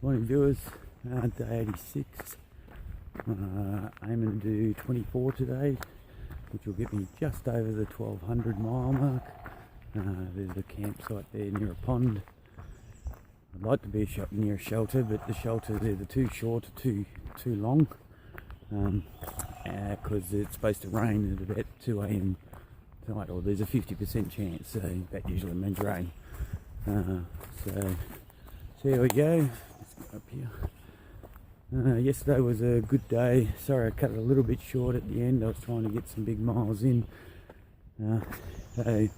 Morning viewers, day 86. Aiming to do 24 today, which will get me just over the 1200 mile mark. There's a campsite there near a pond. I'd like to be near a shelter, but the shelter's either too short or too long, because it's supposed to rain at about 2 a.m. tonight, or there's a 50% chance, so that usually means rain. So here we go. Let's go up here. Yesterday was a good day. Sorry I cut it a little bit short at the end. I was trying to get some big miles in. So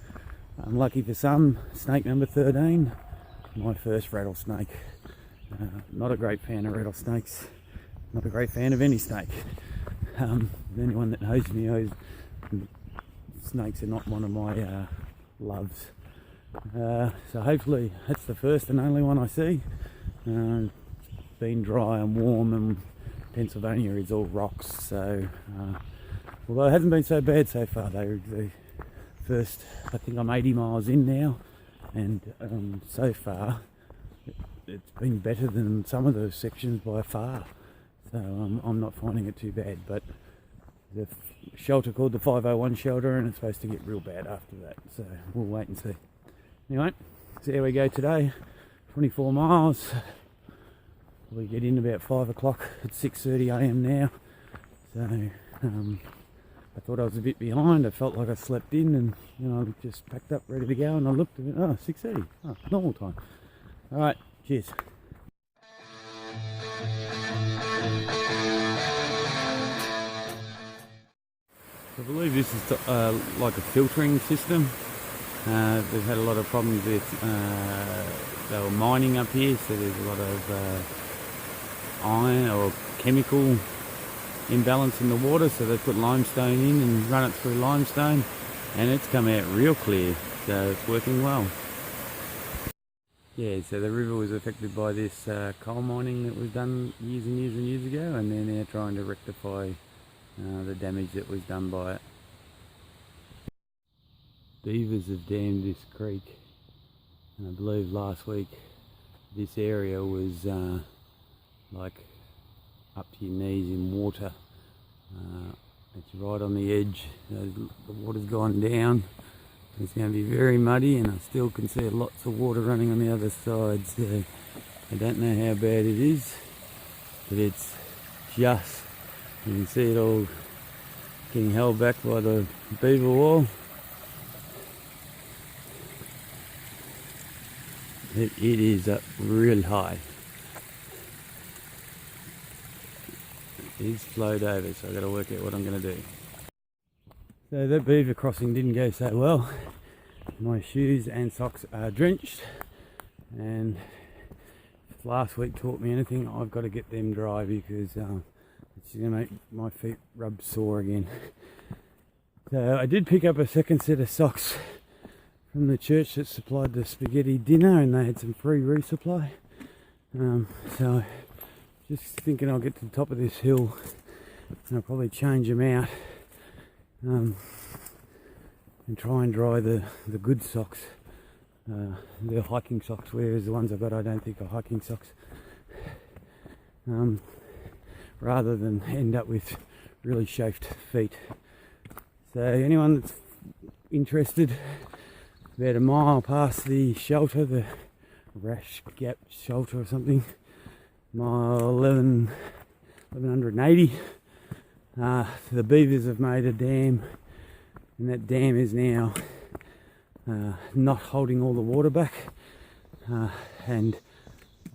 unlucky for some, snake number 13, my first rattlesnake. Not a great fan of rattlesnakes, not a great fan of any snake. Anyone that knows me knows snakes are not one of my loves. So hopefully that's the first and only one I see. It's been dry and warm, and Pennsylvania is all rocks, so although it hasn't been so bad so far. The first, I think I'm 80 miles in now, and so far it's been better than some of those sections by far, so I'm not finding it too bad. But the shelter called the 501 shelter, and it's supposed to get real bad after that, so we'll wait and see. Anyway, so there we go today, 24 miles. We get in about 5 o'clock. It's 6:30 a.m. now, so I thought I was a bit behind. I felt like I slept in, and I just packed up ready to go, and I looked at it, 6:30, normal time. Alright, cheers. I believe this is like a filtering system. They've had a lot of problems with, they were mining up here, so there's a lot of iron or chemical imbalance in the water, so they put limestone in and run it through limestone, and it's come out real clear, so it's working well. Yeah, so the river was affected by this coal mining that was done years and years and years ago, and they're now trying to rectify the damage that was done by it. Beavers have dammed this creek, and I believe last week this area was like up to your knees in water. It's right on the edge. The water's gone down. It's going to be very muddy, and I still can see lots of water running on the other side, so I don't know how bad it is, but it's just, you can see it all getting held back by the beaver wall. It is up real high. It is flowed over, so I've got to work out what I'm going to do. So that beaver crossing didn't go so well. My shoes and socks are drenched, and if last week taught me anything, I've got to get them dry, because it's going to make my feet rub sore again. So I did pick up a second set of socks from the church that supplied the spaghetti dinner, and they had some free resupply. So just thinking I'll get to the top of this hill and I'll probably change them out, and try and dry the good socks, the hiking socks, whereas the ones I've got I don't think are hiking socks, rather than end up with really chafed feet. So anyone that's interested, about a mile past the shelter, the Rash Gap shelter or something, mile 1180, the beavers have made a dam, and that dam is now not holding all the water back, and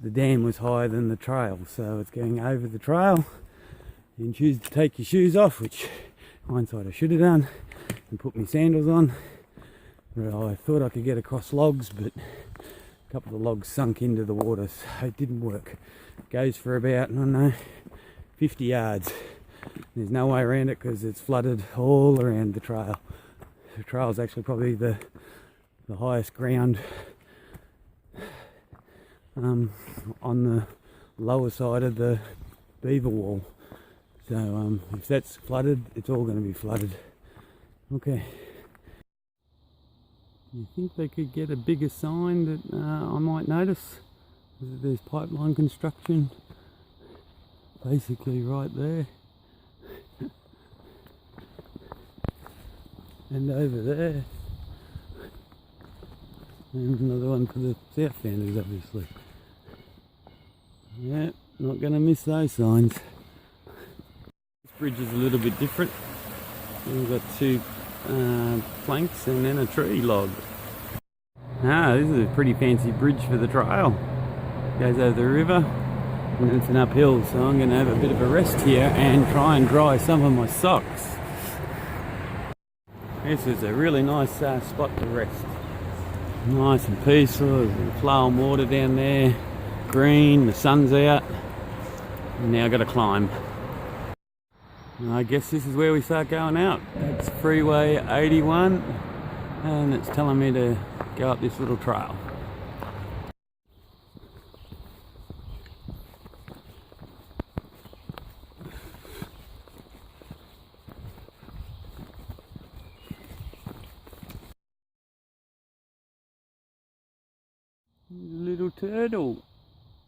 the dam was higher than the trail, so it's going over the trail. You can choose to take your shoes off, which hindsight I should have done, and put my sandals on. Well, I thought I could get across logs, but a couple of logs sunk into the water, so it didn't work. It goes for about, I don't know, 50 yards. There's no way around it because it's flooded all around the trail. The trail is actually probably the highest ground on the lower side of the beaver wall. So if that's flooded, it's all going to be flooded. Okay. You think they could get a bigger sign that I might notice? There's pipeline construction basically right there. And over there. And another one for the southbounders, obviously. Yeah, not going to miss those signs. This bridge is a little bit different. We've got two planks and then a tree log. This is a pretty fancy bridge for the trail. Goes over the river and it's an uphill, so I'm going to have a bit of a rest here and try and dry some of my socks. This is a really nice spot to rest. Nice and peaceful, there's flowing water down there, green, the sun's out, and now I've got to climb. I guess this is where we start going out. It's Freeway 81 and it's telling me to go up this little trail. Little turtle,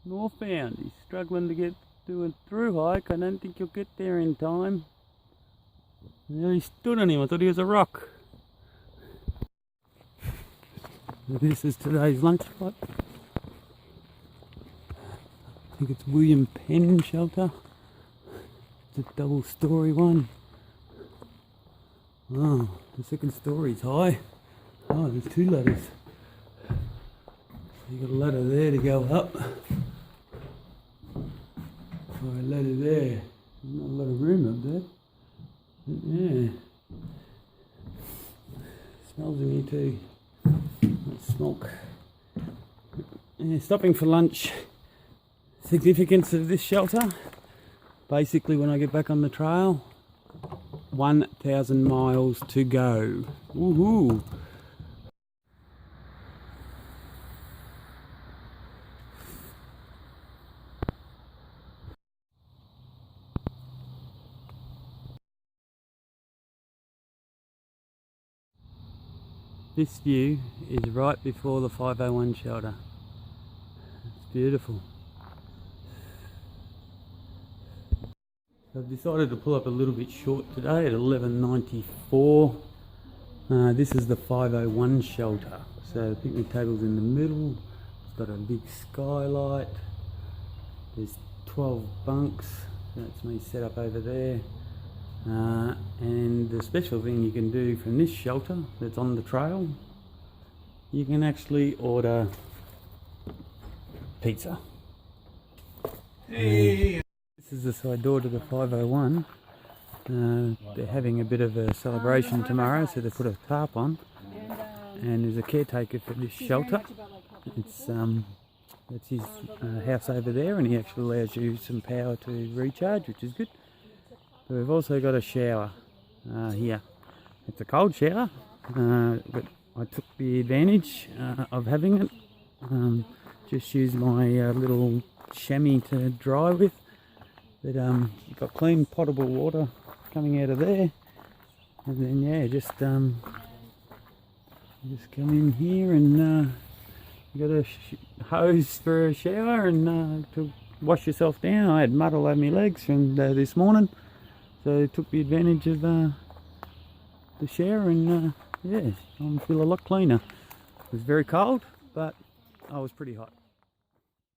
northbound. He's struggling to do a through hike. I don't think he'll get there in time. Nearly stood on him. I thought he was a rock. This is today's lunch spot. I think it's William Penn shelter. It's a double-story one. Oh, the second story's high. Oh, there's two ladders. You got a ladder there to go up. Or a ladder there. There's not a lot of room up there. But yeah. Smells in here too. That smoke. Yeah, stopping for lunch. Significance of this shelter. Basically when I get back on the trail, 1,000 miles to go. Woohoo! This view is right before the 501 shelter. It's beautiful. I've decided to pull up a little bit short today at 11:94. This is the 501 shelter. So the picnic table's in the middle. It's got a big skylight. There's 12 bunks. That's me set up over there. And the special thing you can do from this shelter that's on the trail, you can actually order pizza. Hey. This is the side door to the 501. They're having a bit of a celebration tomorrow, so they put a tarp on. And there's a caretaker for this shelter. That's his house over there, and he actually allows you some power to recharge, which is good. But we've also got a shower here. It's a cold shower, but I took the advantage of having it. Just used my little chamois to dry with. But you've got clean potable water coming out of there. And then yeah, just come in here and you got a hose for a shower and to wash yourself down. I had mud all over my legs from this morning. So I took the advantage of the shower and yeah, I feel a lot cleaner. It was very cold, but I was pretty hot.